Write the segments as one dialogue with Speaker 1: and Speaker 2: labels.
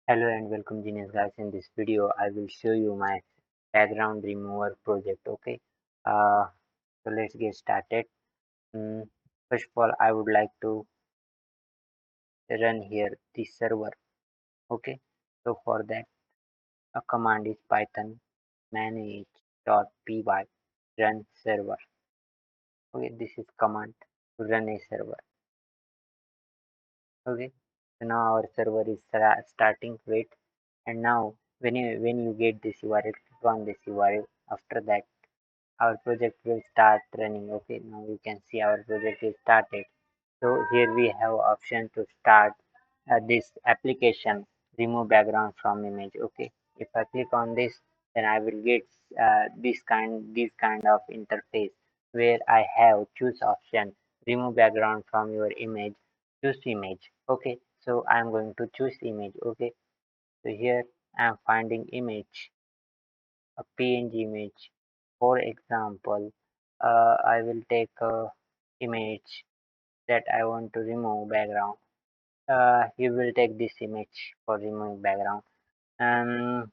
Speaker 1: Hello and welcome genius guys. In this video I will show you my background remover project. Okay, uh, so let's get started. Mm, First of all I would like to run here the server. Okay, so for that a command is python manage.py run server. Okay, this is command to run a server. Okay, so now our server is starting. Wait, and now when you get this URL, click on this URL. After that our project will start running. Okay, now you can see our project is started. So here we have option to start this application, remove background from image. Okay, if I click on this, then I will get this kind of interface where I have choose option, remove background from your image, choose image. Okay, so I'm going to choose image. Okay, so here I'm finding image, a PNG image. For example, I will take a image that I want to remove background. You will take this image for removing background. Um,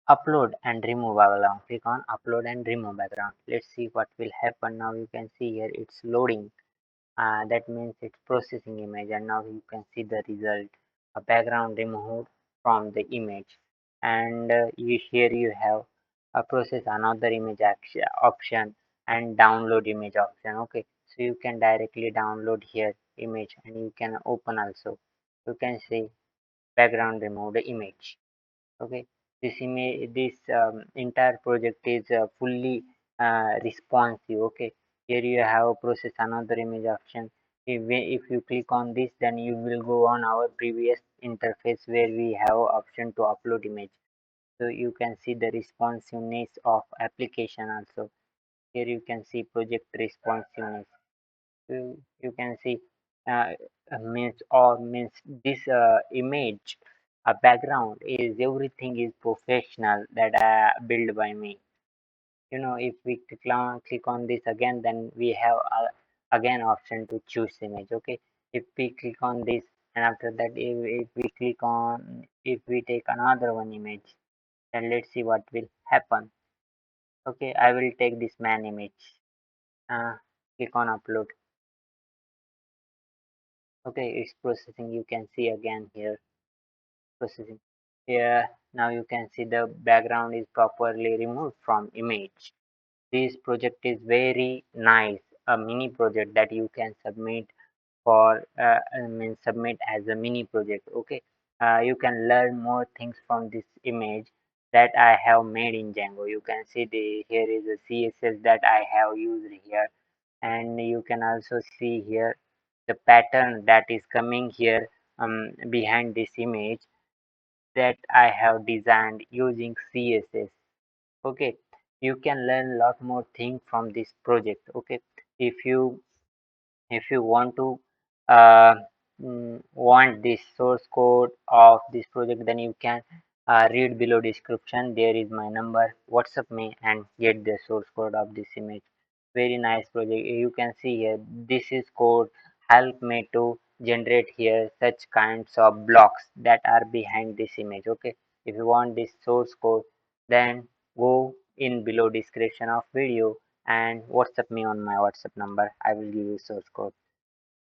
Speaker 1: Upload and remove background. Click on upload and remove background. Let's see what will happen. Now you can see here it's loading. That means it's processing image, and now you can see the result, a background removed from the image. And here you have a process another image option and download image option. Okay, so you can directly download here image and you can open also. You can see background removed image. Okay, this entire project is fully responsive. Okay, here you have process another image option. If you click on this, then you will go on our previous interface where we have option to upload image. So you can see the responsiveness of application also. Here you can see project responsiveness. You can see uh, means this image, a background is everything is professional that built by me. If we click on this again, then we have again option to choose image. Okay, if we click on this, and after that if we click on, if we take another one image, then let's see what will happen. Okay, I will take this man image. Click on upload. Okay, it's processing. You can see again here processing. Here now you can see the background is properly removed from image. This project is very nice, a mini project that you can submit for submit as a mini project. Okay, you can learn more things from this image that I have made in Django. You can see the here is a CSS that I have used here, and you can also see here the pattern that is coming here behind this image that I have designed using CSS. Okay, you can learn a lot more things from this project. Okay, if you want to uh, want this source code of this project, then you can read below description. There is my number. WhatsApp me and get the source code of this image. Very nice project. You can see here. This is code help me to generate here such kinds of blocks that are behind this image. Okay, if you want this source code, then go in below description of video and WhatsApp me on my WhatsApp number. I will give you source code.